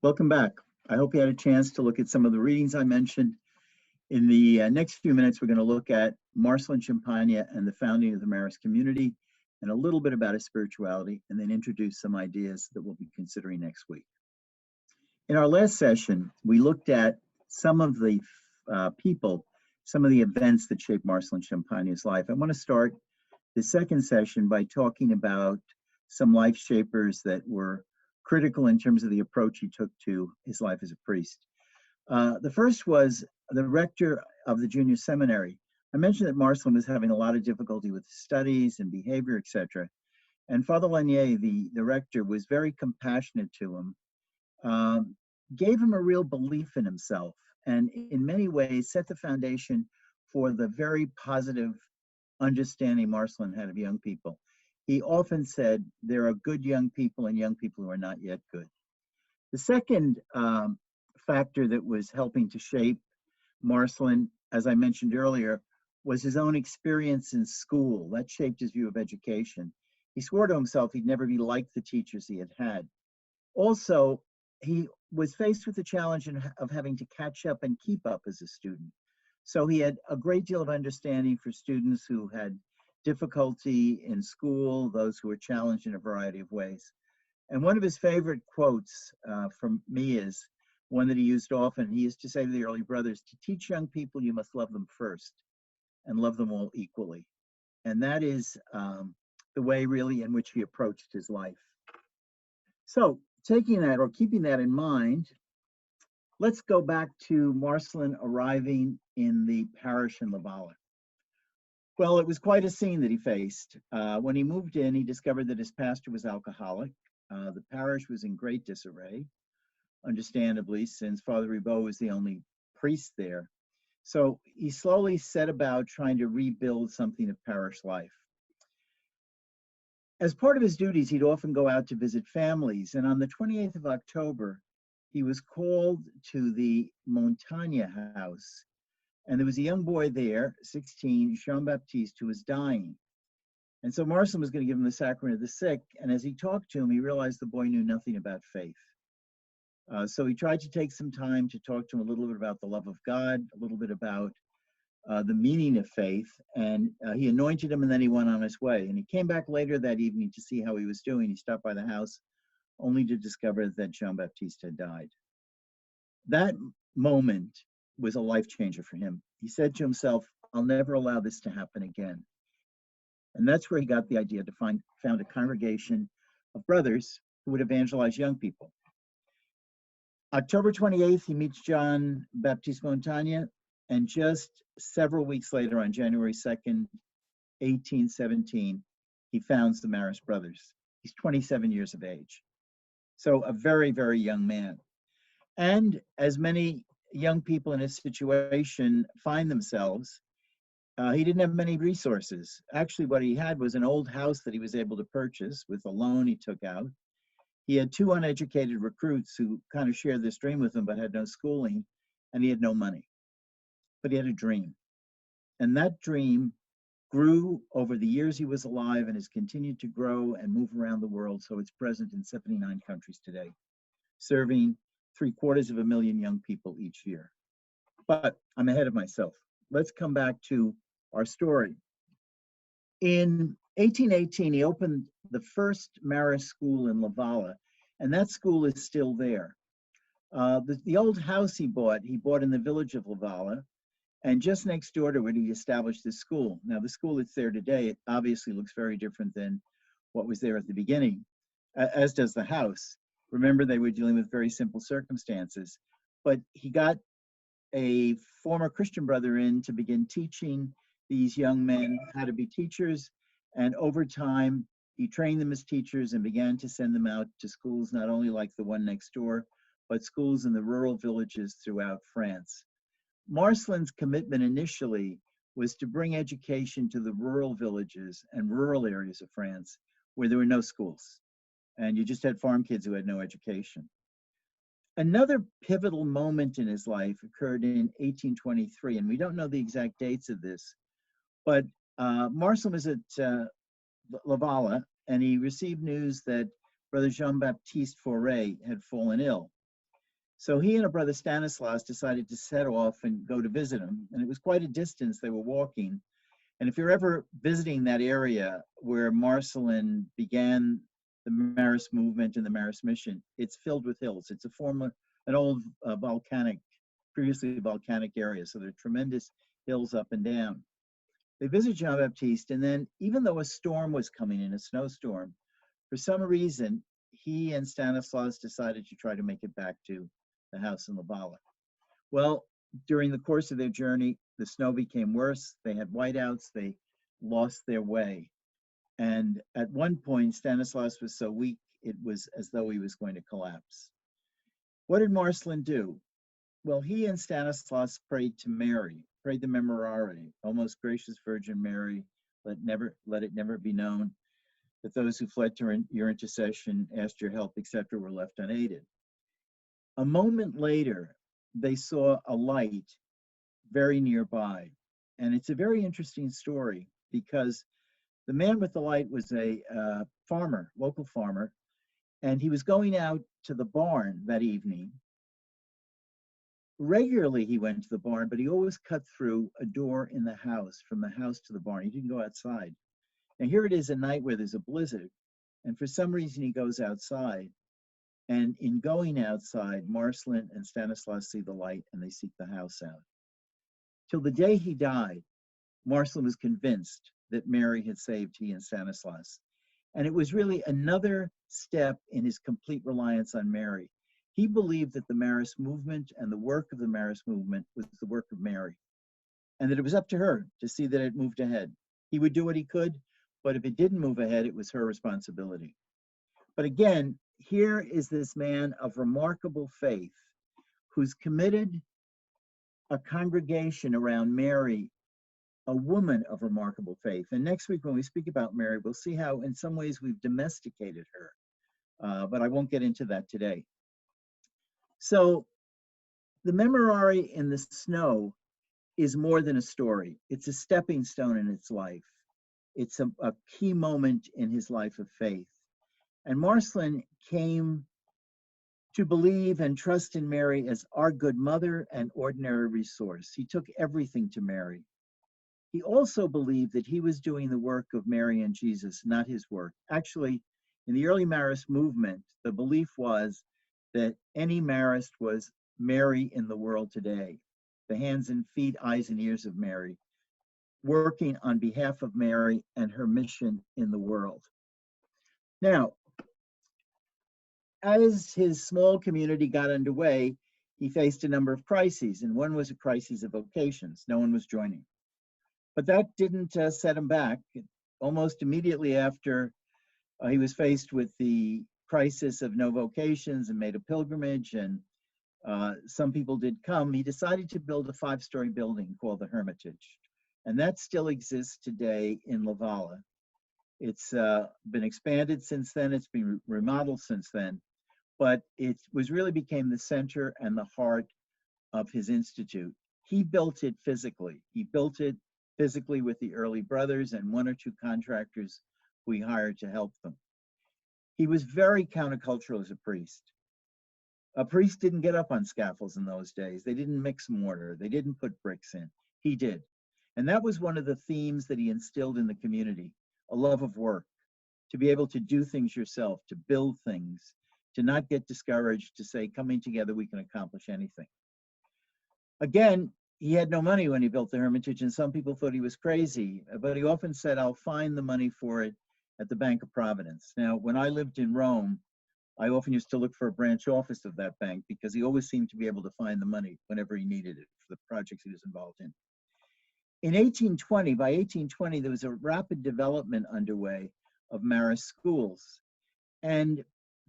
Welcome back. I hope you had a chance to look at some of the readings I mentioned. In the next few minutes, we're going to look at Marcellin Champagnat and the founding of the Marist community, and a little bit about his spirituality, and then introduce some ideas that we'll be considering next week. In our last session, we looked at some of the people, some of the events that shaped Marcellin Champagnat's life. I want to start the second session by talking about some life shapers that were critical in terms of the approach he took to his life as a priest. The first was the rector of the junior seminary. I mentioned that Marcellin was having a lot of difficulty with studies and behavior, etc. And Father Lanier, the rector, was very compassionate to him, gave him a real belief in himself, and in many ways set the foundation for the very positive understanding Marcellin had of young people. He often said, there are good young people and young people who are not yet good. The second factor that was helping to shape Marcellin, as I mentioned earlier, was his own experience in school. That shaped his view of education. He swore to himself he'd never be like the teachers he had had. Also, he was faced with the challenge of having to catch up and keep up as a student. So he had a great deal of understanding for students who had difficulty in school, those who were challenged in a variety of ways. And one of his favorite quotes from me is one that he used often. He used to say to the early brothers, to teach young people, you must love them first and love them all equally. And that is the way really in which he approached his life. So taking that or keeping that in mind, let's go back to Marcellin arriving in the parish in Laval. Well, it was quite a scene that he faced. When he moved in, he discovered that his pastor was alcoholic. The parish was in great disarray, understandably, since Father Ribot was the only priest there. So he slowly set about trying to rebuild something of parish life. As part of his duties, he'd often go out to visit families, and on the 28th of October, he was called to the Montagne house. And there was a young boy there, 16, Jean-Baptiste, who was dying. And so Marcellin was going to give him the sacrament of the sick. And as he talked to him, he realized the boy knew nothing about faith. So he tried to take some time to talk to him a little bit about the love of God, a little bit about the meaning of faith. And he anointed him, and then he went on his way. And he came back later that evening to see how he was doing. He stopped by the house only to discover that Jean-Baptiste had died. That moment was a life changer for him. He said to himself, I'll never allow this to happen again. And that's where he got the idea to found a congregation of brothers who would evangelize young people. October 28th, he meets Jean-Baptiste Montagne, and just several weeks later, on January 2nd, 1817, he founds the Marist Brothers. He's 27 years of age. So a very, very young man. And as many young people in his situation find themselves, he didn't have many resources. Actually, what he had was an old house that he was able to purchase with a loan he took out. He had two uneducated recruits who kind of shared this dream with him but had no schooling, and he had no money. But he had a dream. And that dream grew over the years he was alive and has continued to grow and move around the world. So it's present in 79 countries today, serving 750,000 young people each year. But I'm ahead of myself. Let's come back to our story. In 1818, he opened the first Marist school in Laval, and that school is still there. The old house he bought in the village of Laval, and just next door to it, he established this school. Now, the school that's there today, it obviously looks very different than what was there at the beginning, as does the house. Remember, they were dealing with very simple circumstances, but he got a former Christian brother in to begin teaching these young men how to be teachers, and over time, he trained them as teachers and began to send them out to schools, not only like the one next door, but schools in the rural villages throughout France. Marcellin's commitment initially was to bring education to the rural villages and rural areas of France where there were no schools, and you just had farm kids who had no education. Another pivotal moment in his life occurred in 1823, and we don't know the exact dates of this, but Marcellin was at Laval, and he received news that Brother Jean-Baptiste Fauré had fallen ill. So he and a brother Stanislaus decided to set off and go to visit him. And it was quite a distance they were walking. And if you're ever visiting that area where Marcellin began the Marist movement and the Marist mission, it's filled with hills. It's an old previously volcanic area. So there are tremendous hills up and down. They visit Jean Baptiste, and then even though a storm was coming in, a snowstorm, for some reason, he and Stanislaus decided to try to make it back to the house in Lavala. Well, during the course of their journey, the snow became worse. They had whiteouts. They lost their way. And at one point, Stanislaus was so weak, it was as though he was going to collapse. What did Marcellin do? Well, he and Stanislaus prayed to Mary, prayed the Memorare, O most gracious Virgin Mary, let it never be known that those who fled to your intercession, asked your help, etc., were left unaided. A moment later, they saw a light very nearby. And it's a very interesting story because the man with the light was a farmer, local farmer, and he was going out to the barn that evening. Regularly, he went to the barn, but he always cut through a door in the house, from the house to the barn. He didn't go outside. And here it is a night where there's a blizzard, and for some reason he goes outside. And in going outside, Marcellin and Stanislaus see the light and they seek the house out. Till the day he died, Marcellin was convinced that Mary had saved he and Stanislaus. And it was really another step in his complete reliance on Mary. He believed that the Marist movement and the work of the Marist movement was the work of Mary, and that it was up to her to see that it moved ahead. He would do what he could, but if it didn't move ahead, it was her responsibility. But again, here is this man of remarkable faith who's committed a congregation around Mary, a woman of remarkable faith. And next week, when we speak about Mary, we'll see how in some ways we've domesticated her, but I won't get into that today. So the Memorare in the snow is more than a story. It's a stepping stone in its life. It's a key moment in his life of faith. And Marcellin came to believe and trust in Mary as our good mother and ordinary resource. He took everything to Mary. He also believed that he was doing the work of Mary and Jesus, not his work. Actually, in the early Marist movement, the belief was that any Marist was Mary in the world today, the hands and feet, eyes and ears of Mary, working on behalf of Mary and her mission in the world. Now, as his small community got underway, he faced a number of crises, and one was a crisis of vocations. No one was joining. But that didn't set him back. Almost immediately after he was faced with the crisis of no vocations and made a pilgrimage, and some people did come, he decided to build a 5-story building called the Hermitage. And that still exists today in Lavala. It's been expanded since then, it's been remodeled since then, but it really became the center and the heart of his institute. He built it physically. He built it physically with the early brothers and 1 or 2 contractors who he hired to help them. He was very countercultural as a priest. A priest didn't get up on scaffolds in those days. They didn't mix mortar. They didn't put bricks in. He did. And that was one of the themes that he instilled in the community, a love of work, to be able to do things yourself, to build things, to not get discouraged, to say, coming together, we can accomplish anything. Again, he had no money when he built the Hermitage, and some people thought he was crazy, but he often said, I'll find the money for it at the Bank of Providence. Now, when I lived in Rome, I often used to look for a branch office of that bank because he always seemed to be able to find the money whenever he needed it for the projects he was involved in. By 1820, there was a rapid development underway of Marist schools. And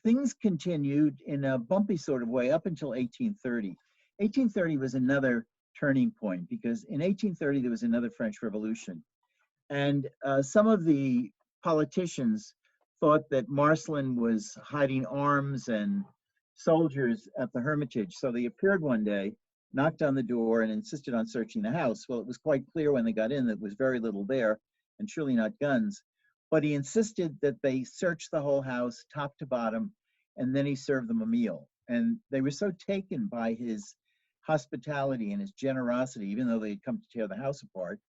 things continued in a bumpy sort of way up until 1830. 1830 was another turning point because in 1830, there was another French Revolution. And some of the politicians thought that Marcellin was hiding arms and soldiers at the Hermitage. So they appeared one day, knocked on the door, and insisted on searching the house. Well, it was quite clear when they got in that there was very little there, and surely not guns. But he insisted that they search the whole house, top to bottom, and then he served them a meal. And they were so taken by his hospitality and his generosity, even though they had come to tear the house apart,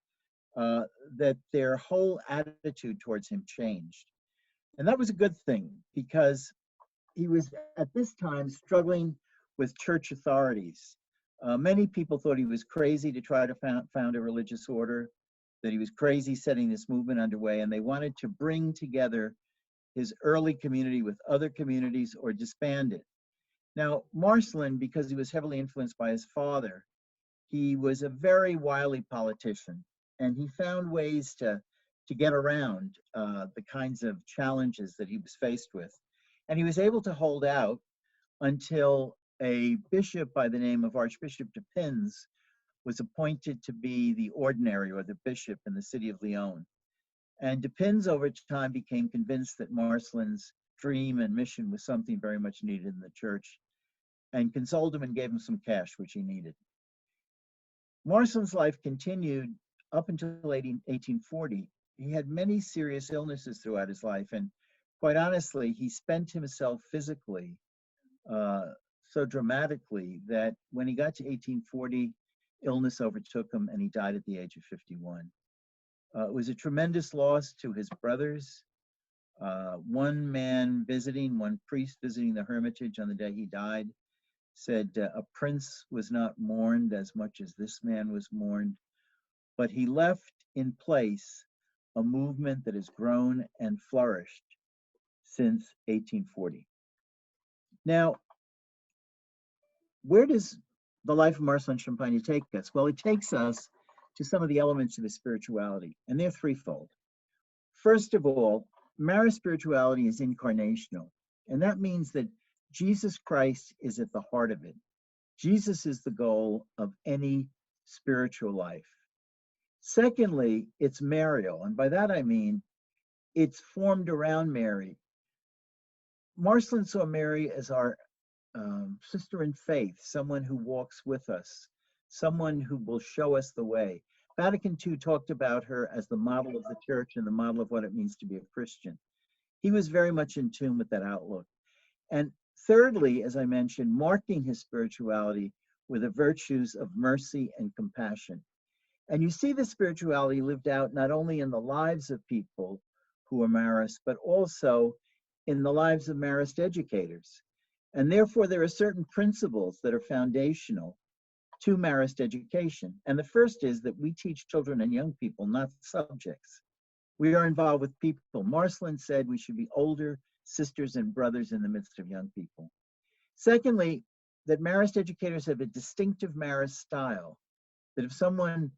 uh, that their whole attitude towards him changed. And that was a good thing because he was at this time struggling with church authorities. Many people thought he was crazy to try to found a religious order, that he was crazy setting this movement underway, and they wanted to bring together his early community with other communities or disband it. Now, Marcellin, because he was heavily influenced by his father, he was a very wily politician, and he found ways to get around the kinds of challenges that he was faced with. And he was able to hold out until a bishop by the name of Archbishop de Pins was appointed to be the ordinary or the bishop in the city of Lyon. And de Pins over time became convinced that Marcellin's dream and mission was something very much needed in the church and consoled him and gave him some cash, which he needed. Marcellin's life continued up until 1840. He had many serious illnesses throughout his life, and quite honestly, he spent himself physically so dramatically that when he got to 1840, illness overtook him and he died at the age of 51. It was a tremendous loss to his brothers. One priest visiting the hermitage on the day he died, said a prince was not mourned as much as this man was mourned, but he left in place a movement that has grown and flourished since 1840. Now, where does the life of Marcellin Champagnat take us? Well, it takes us to some of the elements of his spirituality, and they're threefold. First of all, Marist spirituality is incarnational, and that means that Jesus Christ is at the heart of it. Jesus is the goal of any spiritual life. Secondly, it's Marial, and by that I mean it's formed around Mary. Marcellin saw Mary as our sister in faith, someone who walks with us, someone who will show us the way. Vatican II talked about her as the model of the church and the model of what it means to be a Christian. He was very much in tune with that outlook. And thirdly, as I mentioned, marking his spirituality with the virtues of mercy and compassion. And you see the spirituality lived out not only in the lives of people who are Marist, but also in the lives of Marist educators. And therefore, there are certain principles that are foundational to Marist education. And the first is that we teach children and young people, not subjects. We are involved with people. Marcellin said we should be older sisters and brothers in the midst of young people. Secondly, that Marist educators have a distinctive Marist style, that if someone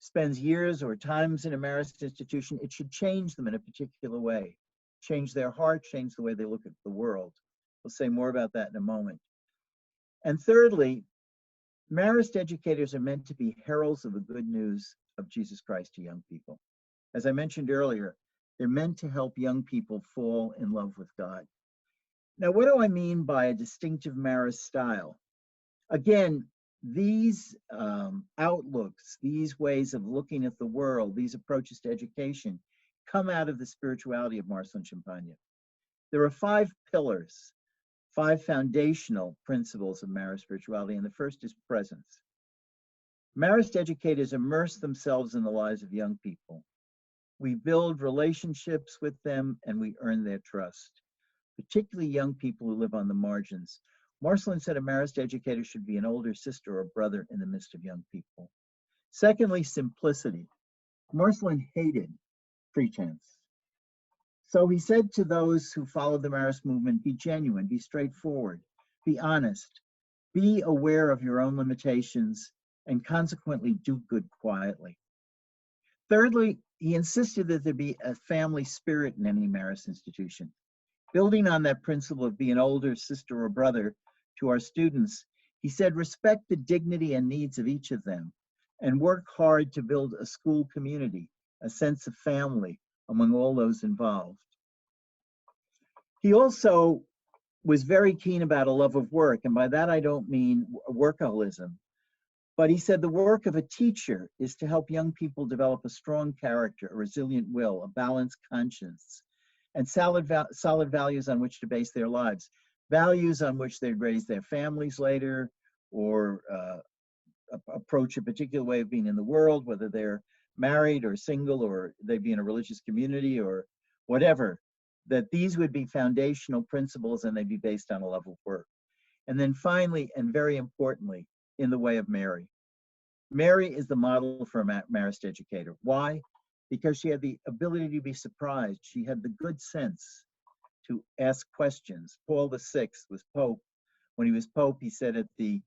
spends years or times in a Marist institution, it should change them in a particular way, change their heart, change the way they look at the world. We'll say more about that in a moment. And thirdly, Marist educators are meant to be heralds of the good news of Jesus Christ to young people. As I mentioned earlier, they're meant to help young people fall in love with God. Now, what do I mean by a distinctive Marist style? Again, these outlooks, these ways of looking at the world, these approaches to education come out of the spirituality of Marcellin Champagnat. There are 5 pillars, 5 foundational principles of Marist spirituality, and the first is presence. Marist educators immerse themselves in the lives of young people. We build relationships with them and we earn their trust, particularly young people who live on the margins. Marcellin said a Marist educator should be an older sister or brother in the midst of young people. Secondly, simplicity. Marcellin hated pretense. So he said to those who followed the Marist movement, be genuine, be straightforward, be honest, be aware of your own limitations, and consequently do good quietly. Thirdly, he insisted that there be a family spirit in any Marist institution. Building on that principle of be an older sister or brother to our students, he said, respect the dignity and needs of each of them and work hard to build a school community, a sense of family among all those involved. He also was very keen about a love of work, and by that I don't mean workaholism, but he said the work of a teacher is to help young people develop a strong character, a resilient will, a balanced conscience, and solid values on which to base their lives. values on which they'd raise their families later, or approach a particular way of being in the world, whether they're married or single, or they'd be in a religious community or whatever, that these would be foundational principles and they'd be based on a love of work. And then finally, and very importantly, in the way of Mary. Mary is the model for a Marist educator. Why? Because she had the ability to be surprised. She had the good sense to ask questions. Paul VI was Pope. When he was Pope, he said at the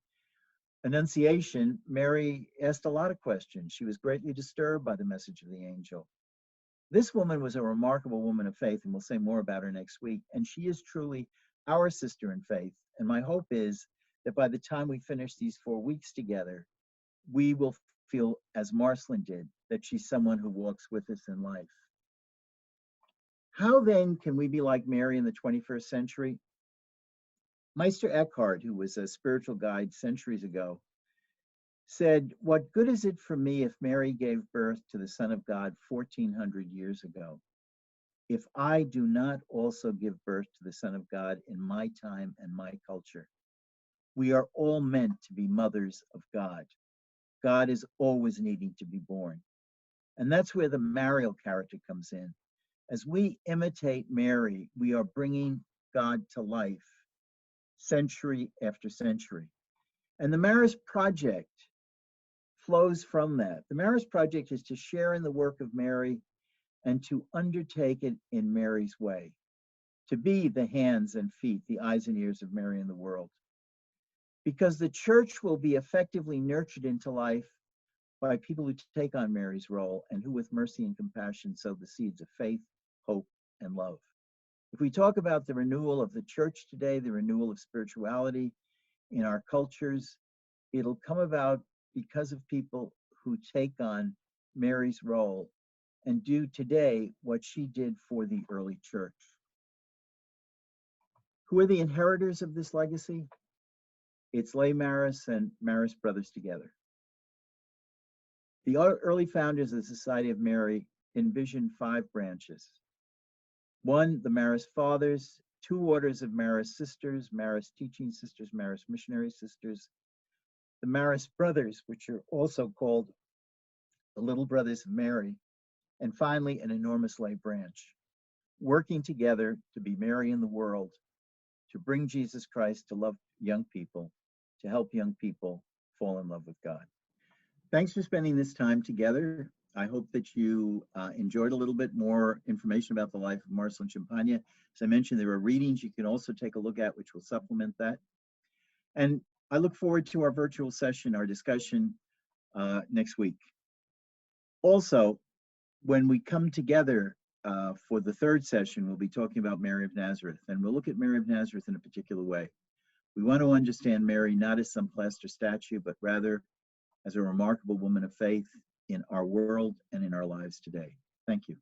Annunciation, Mary asked a lot of questions. She was greatly disturbed by the message of the angel. This woman was a remarkable woman of faith, and we'll say more about her next week. And she is truly our sister in faith. And my hope is that by the time we finish these 4 weeks together, we will feel, as Marcellin did, that she's someone who walks with us in life. How then can we be like Mary in the 21st century? Meister Eckhart, who was a spiritual guide centuries ago, said, "What good is it for me if Mary gave birth to the Son of God 1400 years ago, if I do not also give birth to the Son of God in my time and my culture?" We are all meant to be mothers of God. God is always needing to be born. And that's where the Marial character comes in. As we imitate Mary, we are bringing God to life century after century. And the Marist Project flows from that. The Marist Project is to share in the work of Mary and to undertake it in Mary's way, to be the hands and feet, the eyes and ears of Mary in the world. Because the church will be effectively nurtured into life by people who take on Mary's role and who, with mercy and compassion, sow the seeds of faith, hope, and love. If we talk about the renewal of the church today, the renewal of spirituality in our cultures, it'll come about because of people who take on Mary's role and do today what she did for the early church. Who are the inheritors of this legacy? It's lay Marists and Marist brothers together. The early founders of the Society of Mary envisioned 5 branches. 1, the Marist Fathers, 2 orders of Marist Sisters, Marist Teaching Sisters, Marist Missionary Sisters, the Marist Brothers, which are also called the Little Brothers of Mary, and finally an enormous lay branch, working together to be Mary in the world, to bring Jesus Christ to love young people, to help young people fall in love with God. Thanks for spending this time together. I hope that you enjoyed a little bit more information about the life of Marcellin Champagnat. As I mentioned, there are readings you can also take a look at, which will supplement that. And I look forward to our virtual session, our discussion next week. Also, when we come together for the 3rd session, we'll be talking about Mary of Nazareth, and we'll look at Mary of Nazareth in a particular way. We want to understand Mary not as some plaster statue, but rather as a remarkable woman of faith in our world and in our lives today. Thank you.